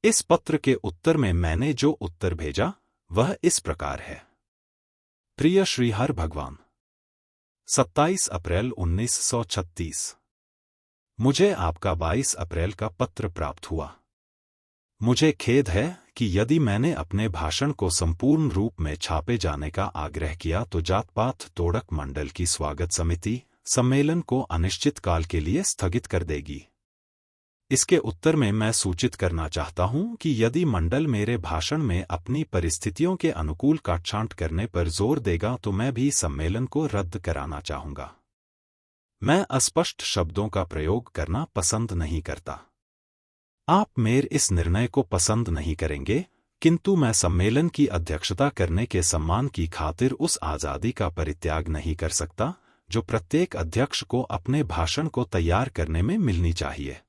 इस पत्र के उत्तर में मैंने जो उत्तर भेजा वह इस प्रकार है। प्रिय श्री हर भगवान, 27 अप्रैल 1936। मुझे आपका 22 अप्रैल का पत्र प्राप्त हुआ। मुझे खेद है कि यदि मैंने अपने भाषण को संपूर्ण रूप में छापे जाने का आग्रह किया तो जात पात तोड़क मंडल की स्वागत समिति सम्मेलन को अनिश्चित काल के लिए स्थगित कर देगी। इसके उत्तर में मैं सूचित करना चाहता हूं कि यदि मंडल मेरे भाषण में अपनी परिस्थितियों के अनुकूल काटछांट करने पर जोर देगा तो मैं भी सम्मेलन को रद्द कराना चाहूंगा। मैं अस्पष्ट शब्दों का प्रयोग करना पसंद नहीं करता। आप मेरे इस निर्णय को पसंद नहीं करेंगे, किंतु मैं सम्मेलन की अध्यक्षता करने के सम्मान की खातिर उस आज़ादी का परित्याग नहीं कर सकता जो प्रत्येक अध्यक्ष को अपने भाषण को तैयार करने में मिलनी चाहिए।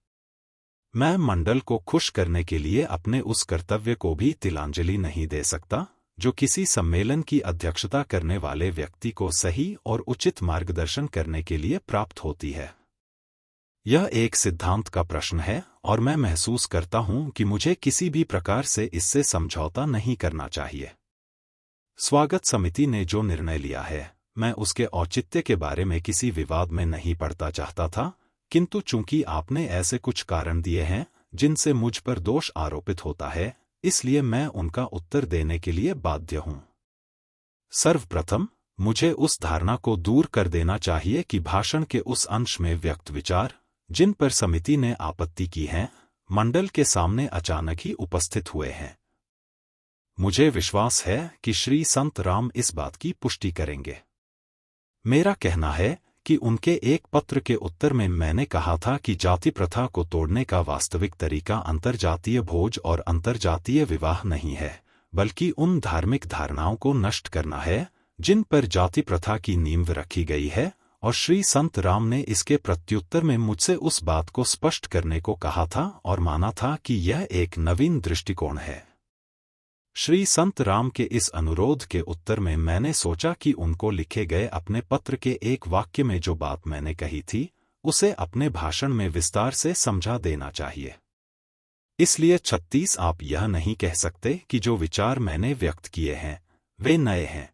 मैं मंडल को खुश करने के लिए अपने उस कर्तव्य को भी तिलांजलि नहीं दे सकता जो किसी सम्मेलन की अध्यक्षता करने वाले व्यक्ति को सही और उचित मार्गदर्शन करने के लिए प्राप्त होती है। यह एक सिद्धांत का प्रश्न है और मैं महसूस करता हूं कि मुझे किसी भी प्रकार से इससे समझौता नहीं करना चाहिए। स्वागत समिति ने जो निर्णय लिया है, मैं उसके औचित्य के बारे में किसी विवाद में नहीं पड़ता चाहता था, किंतु चूंकि आपने ऐसे कुछ कारण दिए हैं जिनसे मुझ पर दोष आरोपित होता है, इसलिए मैं उनका उत्तर देने के लिए बाध्य हूं। सर्वप्रथम मुझे उस धारणा को दूर कर देना चाहिए कि भाषण के उस अंश में व्यक्त विचार जिन पर समिति ने आपत्ति की है, मंडल के सामने अचानक ही उपस्थित हुए हैं। मुझे विश्वास है कि श्री संत राम इस बात की पुष्टि करेंगे। मेरा कहना है कि उनके एक पत्र के उत्तर में मैंने कहा था कि जाति प्रथा को तोड़ने का वास्तविक तरीका अंतर्जातीय भोज और अंतर्जातीय विवाह नहीं है, बल्कि उन धार्मिक धारणाओं को नष्ट करना है जिन पर जाति प्रथा की नींव रखी गई है, और श्री संत राम ने इसके प्रत्युत्तर में मुझसे उस बात को स्पष्ट करने को कहा था और माना था कि यह एक नवीन दृष्टिकोण है। श्री संत राम के इस अनुरोध के उत्तर में मैंने सोचा कि उनको लिखे गए अपने पत्र के एक वाक्य में जो बात मैंने कही थी उसे अपने भाषण में विस्तार से समझा देना चाहिए। इसलिए 36 आप यह नहीं कह सकते कि जो विचार मैंने व्यक्त किए हैं वे नए हैं।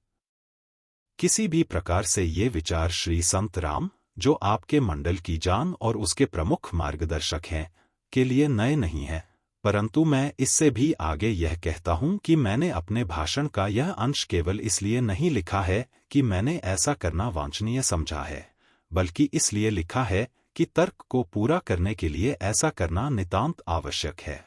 किसी भी प्रकार से ये विचार श्री संत राम, जो आपके मंडल की जान और उसके प्रमुख मार्गदर्शक हैं, के लिए नए नहीं है, परंतु मैं इससे भी आगे यह कहता हूं कि मैंने अपने भाषण का यह अंश केवल इसलिए नहीं लिखा है कि मैंने ऐसा करना वांछनीय समझा है, बल्कि इसलिए लिखा है कि तर्क को पूरा करने के लिए ऐसा करना नितांत आवश्यक है।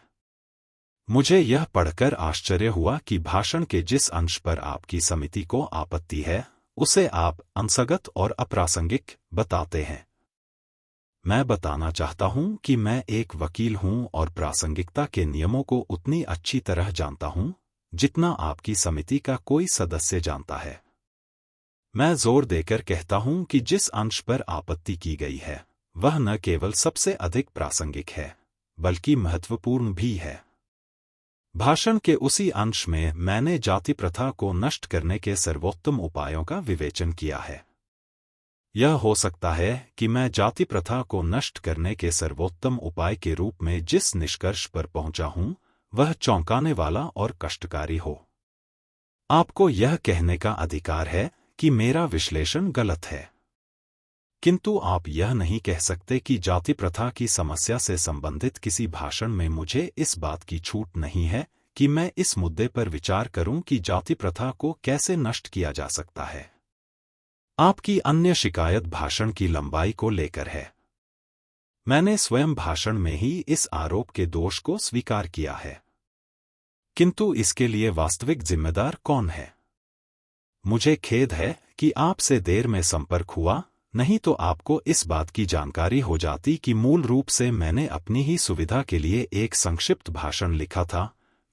मुझे यह पढ़कर आश्चर्य हुआ कि भाषण के जिस अंश पर आपकी समिति को आपत्ति है उसे आप अंसगत और अप्रासंगिक बताते हैं। मैं बताना चाहता हूं कि मैं एक वकील हूं और प्रासंगिकता के नियमों को उतनी अच्छी तरह जानता हूं जितना आपकी समिति का कोई सदस्य जानता है। मैं जोर देकर कहता हूं कि जिस अंश पर आपत्ति की गई है वह न केवल सबसे अधिक प्रासंगिक है बल्कि महत्वपूर्ण भी है। भाषण के उसी अंश में मैंने जाति प्रथा को नष्ट करने के सर्वोत्तम उपायों का विवेचन किया है। यह हो सकता है कि मैं जाति प्रथा को नष्ट करने के सर्वोत्तम उपाय के रूप में जिस निष्कर्ष पर पहुंचा हूं वह चौंकाने वाला और कष्टकारी हो। आपको यह कहने का अधिकार है कि मेरा विश्लेषण गलत है, किंतु आप यह नहीं कह सकते कि जाति प्रथा की समस्या से संबंधित किसी भाषण में मुझे इस बात की छूट नहीं है कि मैं इस मुद्दे पर विचार करूं कि जाति प्रथा को कैसे नष्ट किया जा सकता है। आपकी अन्य शिकायत भाषण की लंबाई को लेकर है। मैंने स्वयं भाषण में ही इस आरोप के दोष को स्वीकार किया है, किंतु इसके लिए वास्तविक जिम्मेदार कौन है? मुझे खेद है कि आपसे देर में संपर्क हुआ, नहीं तो आपको इस बात की जानकारी हो जाती कि मूल रूप से मैंने अपनी ही सुविधा के लिए एक संक्षिप्त भाषण लिखा था,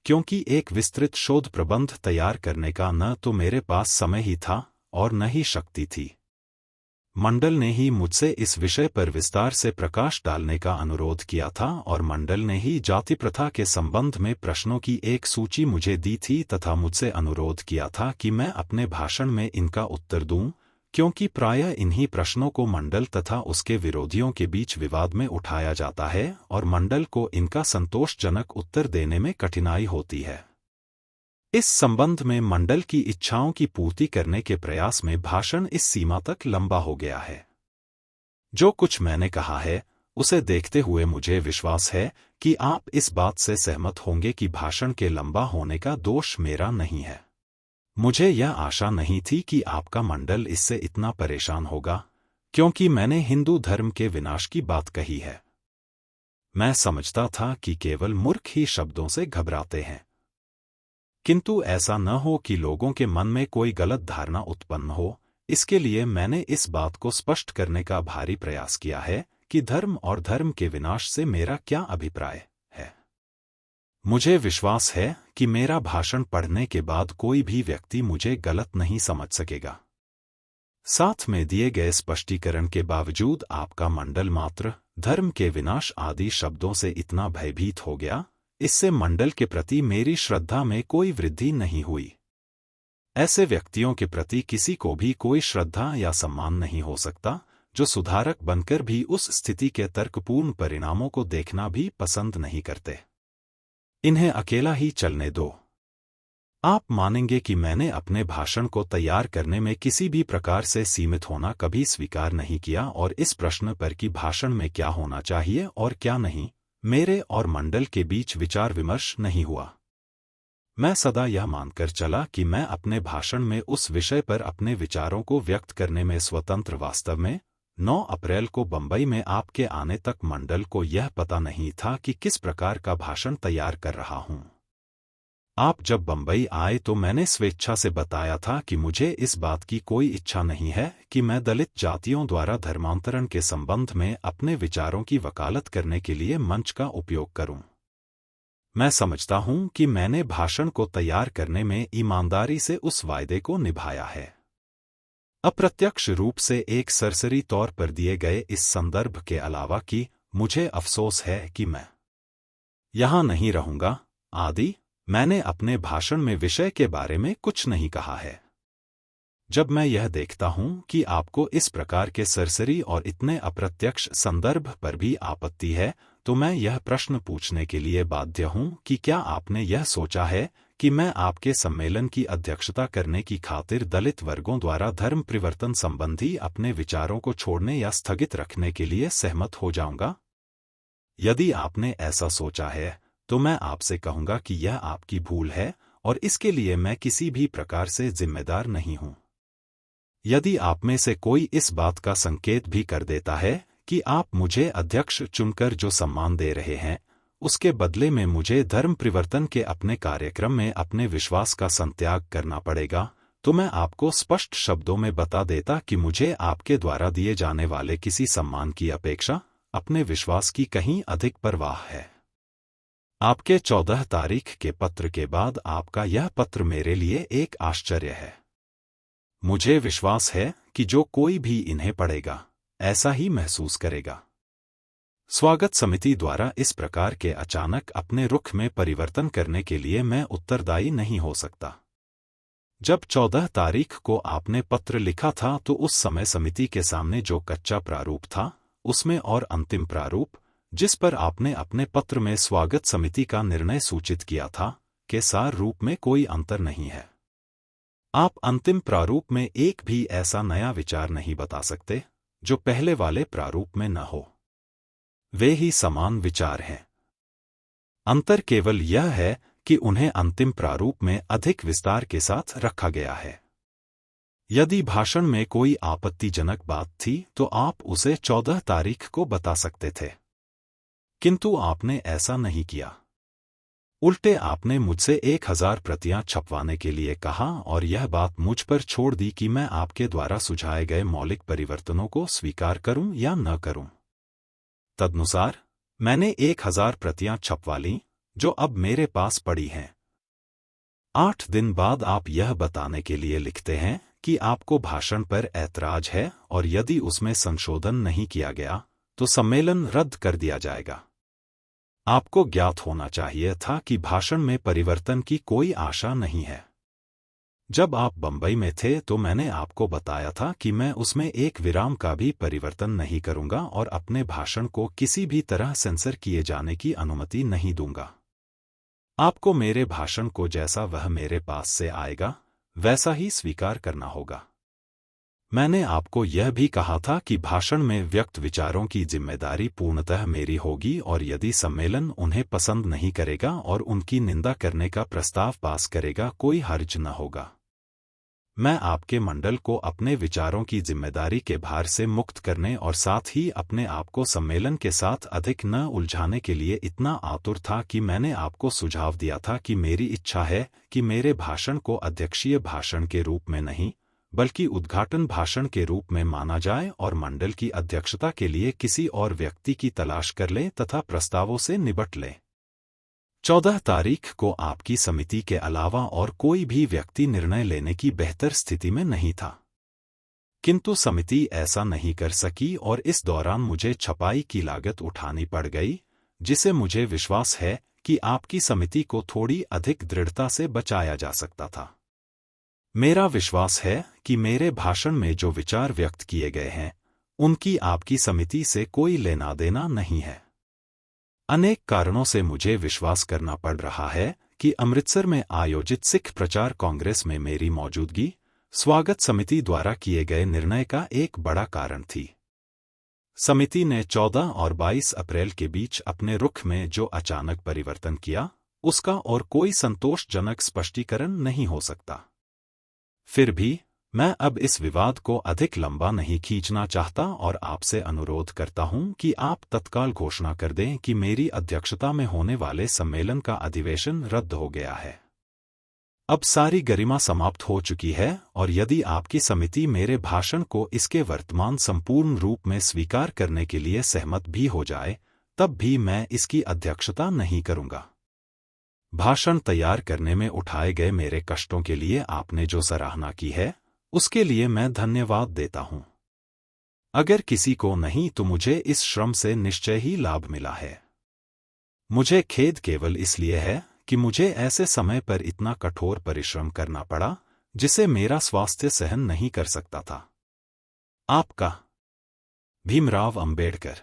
क्योंकि एक विस्तृत शोध प्रबंध तैयार करने का न तो मेरे पास समय ही था और न ही शक्ति थी। मंडल ने ही मुझसे इस विषय पर विस्तार से प्रकाश डालने का अनुरोध किया था और मंडल ने ही जाति प्रथा के संबंध में प्रश्नों की एक सूची मुझे दी थी तथा मुझसे अनुरोध किया था कि मैं अपने भाषण में इनका उत्तर दूं, क्योंकि प्रायः इन्हीं प्रश्नों को मंडल तथा उसके विरोधियों के बीच विवाद में उठाया जाता है और मंडल को इनका संतोषजनक उत्तर देने में कठिनाई होती है। इस संबंध में मंडल की इच्छाओं की पूर्ति करने के प्रयास में भाषण इस सीमा तक लंबा हो गया है। जो कुछ मैंने कहा है उसे देखते हुए मुझे विश्वास है कि आप इस बात से सहमत होंगे कि भाषण के लंबा होने का दोष मेरा नहीं है। मुझे यह आशा नहीं थी कि आपका मंडल इससे इतना परेशान होगा, क्योंकि मैंने हिंदू धर्म के विनाश की बात कही है। मैं समझता था कि केवल मूर्ख ही शब्दों से घबराते हैं, किंतु ऐसा न हो कि लोगों के मन में कोई गलत धारणा उत्पन्न हो, इसके लिए मैंने इस बात को स्पष्ट करने का भारी प्रयास किया है कि धर्म और धर्म के विनाश से मेरा क्या अभिप्राय है। मुझे विश्वास है कि मेरा भाषण पढ़ने के बाद कोई भी व्यक्ति मुझे गलत नहीं समझ सकेगा। साथ में दिए गए स्पष्टीकरण के बावजूद आपका मंडल मात्र धर्म के विनाश आदि शब्दों से इतना भयभीत हो गया, इससे मंडल के प्रति मेरी श्रद्धा में कोई वृद्धि नहीं हुई। ऐसे व्यक्तियों के प्रति किसी को भी कोई श्रद्धा या सम्मान नहीं हो सकता जो सुधारक बनकर भी उस स्थिति के तर्कपूर्ण परिणामों को देखना भी पसंद नहीं करते। इन्हें अकेला ही चलने दो। आप मानेंगे कि मैंने अपने भाषण को तैयार करने में किसी भी प्रकार से सीमित होना कभी स्वीकार नहीं किया और इस प्रश्न पर कि भाषण में क्या होना चाहिए और क्या नहीं, मेरे और मंडल के बीच विचार विमर्श नहीं हुआ। मैं सदा यह मानकर चला कि मैं अपने भाषण में उस विषय पर अपने विचारों को व्यक्त करने में स्वतंत्र। वास्तव में 9 अप्रैल को बंबई में आपके आने तक मंडल को यह पता नहीं था कि किस प्रकार का भाषण तैयार कर रहा हूं। आप जब बंबई आए तो मैंने स्वेच्छा से बताया था कि मुझे इस बात की कोई इच्छा नहीं है कि मैं दलित जातियों द्वारा धर्मांतरण के संबंध में अपने विचारों की वकालत करने के लिए मंच का उपयोग करूं। मैं समझता हूं कि मैंने भाषण को तैयार करने में ईमानदारी से उस वायदे को निभाया है। अप्रत्यक्ष रूप से एक सरसरी तौर पर दिए गए इस संदर्भ के अलावा कि मुझे अफसोस है कि मैं यहां नहीं रहूंगा आदि, मैंने अपने भाषण में विषय के बारे में कुछ नहीं कहा है। जब मैं यह देखता हूं कि आपको इस प्रकार के सरसरी और इतने अप्रत्यक्ष संदर्भ पर भी आपत्ति है, तो मैं यह प्रश्न पूछने के लिए बाध्य हूं कि क्या आपने यह सोचा है कि मैं आपके सम्मेलन की अध्यक्षता करने की खातिर दलित वर्गों द्वारा धर्म परिवर्तन संबंधी अपने विचारों को छोड़ने या स्थगित रखने के लिए सहमत हो जाऊंगा? यदि आपने ऐसा सोचा है तो मैं आपसे कहूंगा कि यह आपकी भूल है और इसके लिए मैं किसी भी प्रकार से जिम्मेदार नहीं हूं। यदि आप में से कोई इस बात का संकेत भी कर देता है कि आप मुझे अध्यक्ष चुनकर जो सम्मान दे रहे हैं, उसके बदले में मुझे धर्म परिवर्तन के अपने कार्यक्रम में अपने विश्वास का संत्याग करना पड़ेगा, तो मैं आपको स्पष्ट शब्दों में बता देता कि मुझे आपके द्वारा दिए जाने वाले किसी सम्मान की अपेक्षा अपने विश्वास की कहीं अधिक परवाह है। आपके 14 तारीख के पत्र के बाद आपका यह पत्र मेरे लिए एक आश्चर्य है। मुझे विश्वास है कि जो कोई भी इन्हें पढ़ेगा ऐसा ही महसूस करेगा। स्वागत समिति द्वारा इस प्रकार के अचानक अपने रुख में परिवर्तन करने के लिए मैं उत्तरदायी नहीं हो सकता। जब 14 तारीख को आपने पत्र लिखा था तो उस समय समिति के सामने जो कच्चा प्रारूप था, उसमें और अंतिम प्रारूप, जिस पर आपने अपने पत्र में स्वागत समिति का निर्णय सूचित किया था, के सार रूप में कोई अंतर नहीं है। आप अंतिम प्रारूप में एक भी ऐसा नया विचार नहीं बता सकते जो पहले वाले प्रारूप में न हो। वे ही समान विचार हैं। अंतर केवल यह है कि उन्हें अंतिम प्रारूप में अधिक विस्तार के साथ रखा गया है। यदि भाषण में कोई आपत्तिजनक बात थी तो आप उसे 14 तारीख को बता सकते थे, किंतु आपने ऐसा नहीं किया। उल्टे आपने मुझसे 1000 प्रतियां छपवाने के लिए कहा और यह बात मुझ पर छोड़ दी कि मैं आपके द्वारा सुझाए गए मौलिक परिवर्तनों को स्वीकार करूं या न करूं। तदनुसार मैंने 1000 प्रतियां छपवा लीं, जो अब मेरे पास पड़ी हैं। 8 दिन बाद आप यह बताने के लिए लिखते हैं कि आपको भाषण पर ऐतराज है और यदि उसमें संशोधन नहीं किया गया तो सम्मेलन रद्द कर दिया जाएगा। आपको ज्ञात होना चाहिए था कि भाषण में परिवर्तन की कोई आशा नहीं है। जब आप बंबई में थे तो मैंने आपको बताया था कि मैं उसमें एक विराम का भी परिवर्तन नहीं करूंगा और अपने भाषण को किसी भी तरह सेंसर किए जाने की अनुमति नहीं दूंगा। आपको मेरे भाषण को जैसा वह मेरे पास से आएगा वैसा ही स्वीकार करना होगा। मैंने आपको यह भी कहा था कि भाषण में व्यक्त विचारों की जिम्मेदारी पूर्णतः मेरी होगी और यदि सम्मेलन उन्हें पसंद नहीं करेगा और उनकी निंदा करने का प्रस्ताव पास करेगा कोई हर्ज न होगा। मैं आपके मंडल को अपने विचारों की जिम्मेदारी के भार से मुक्त करने और साथ ही अपने आप को सम्मेलन के साथ अधिक न उलझाने के लिए इतना आतुर था कि मैंने आपको सुझाव दिया था कि मेरी इच्छा है कि मेरे भाषण को अध्यक्षीय भाषण के रूप में नहीं बल्कि उद्घाटन भाषण के रूप में माना जाए और मंडल की अध्यक्षता के लिए किसी और व्यक्ति की तलाश कर ले तथा प्रस्तावों से निपट ले। 14 तारीख को आपकी समिति के अलावा और कोई भी व्यक्ति निर्णय लेने की बेहतर स्थिति में नहीं था, किंतु समिति ऐसा नहीं कर सकी और इस दौरान मुझे छपाई की लागत उठानी पड़ गई, जिसे मुझे विश्वास है कि आपकी समिति को थोड़ी अधिक दृढ़ता से बचाया जा सकता था। मेरा विश्वास है कि मेरे भाषण में जो विचार व्यक्त किए गए हैं उनकी आपकी समिति से कोई लेना देना नहीं है। अनेक कारणों से मुझे विश्वास करना पड़ रहा है कि अमृतसर में आयोजित सिख प्रचार कांग्रेस में मेरी मौजूदगी स्वागत समिति द्वारा किए गए निर्णय का एक बड़ा कारण थी। समिति ने 14 और 22 अप्रैल के बीच अपने रुख में जो अचानक परिवर्तन किया उसका और कोई संतोषजनक स्पष्टीकरण नहीं हो सकता। फिर भी मैं अब इस विवाद को अधिक लंबा नहीं खींचना चाहता और आपसे अनुरोध करता हूं कि आप तत्काल घोषणा कर दें कि मेरी अध्यक्षता में होने वाले सम्मेलन का अधिवेशन रद्द हो गया है। अब सारी गरिमा समाप्त हो चुकी है और यदि आपकी समिति मेरे भाषण को इसके वर्तमान संपूर्ण रूप में स्वीकार करने के लिए सहमत भी हो जाए तब भी मैं इसकी अध्यक्षता नहीं करूंगा। भाषण तैयार करने में उठाए गए मेरे कष्टों के लिए आपने जो सराहना की है उसके लिए मैं धन्यवाद देता हूं। अगर किसी को नहीं तो मुझे इस श्रम से निश्चय ही लाभ मिला है। मुझे खेद केवल इसलिए है कि मुझे ऐसे समय पर इतना कठोर परिश्रम करना पड़ा जिसे मेरा स्वास्थ्य सहन नहीं कर सकता था। आपका भीमराव अंबेडकर।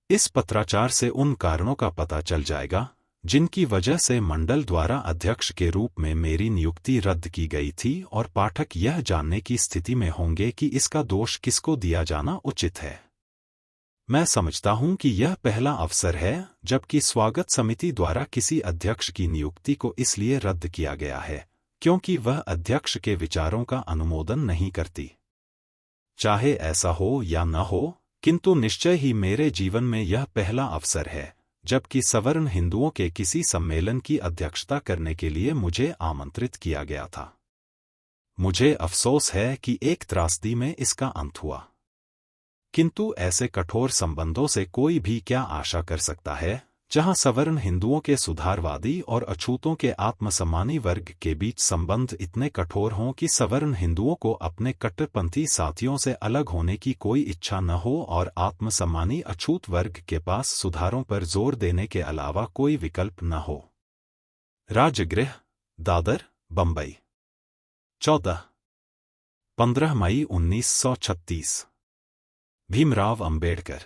इस पत्राचार से उन कारणों का पता चल जाएगा जिनकी वजह से मंडल द्वारा अध्यक्ष के रूप में मेरी नियुक्ति रद्द की गई थी और पाठक यह जानने की स्थिति में होंगे कि इसका दोष किसको दिया जाना उचित है। मैं समझता हूं कि यह पहला अवसर है जबकि स्वागत समिति द्वारा किसी अध्यक्ष की नियुक्ति को इसलिए रद्द किया गया है क्योंकि वह अध्यक्ष के विचारों का अनुमोदन नहीं करती। चाहे ऐसा हो या न हो, किंतु निश्चय ही मेरे जीवन में यह पहला अवसर है जबकि सवर्ण हिंदुओं के किसी सम्मेलन की अध्यक्षता करने के लिए मुझे आमंत्रित किया गया था। मुझे अफसोस है कि एक त्रासदी में इसका अंत हुआ, किंतु ऐसे कठोर संबंधों से कोई भी क्या आशा कर सकता है जहां सवर्ण हिंदुओं के सुधारवादी और अछूतों के आत्मसम्मानी वर्ग के बीच संबंध इतने कठोर हों कि सवर्ण हिंदुओं को अपने कट्टरपंथी साथियों से अलग होने की कोई इच्छा न हो और आत्मसम्मानी अछूत वर्ग के पास सुधारों पर जोर देने के अलावा कोई विकल्प न हो। राजगृह, दादर, बंबई, 14-15 मई 1936। भीमराव अंबेडकर।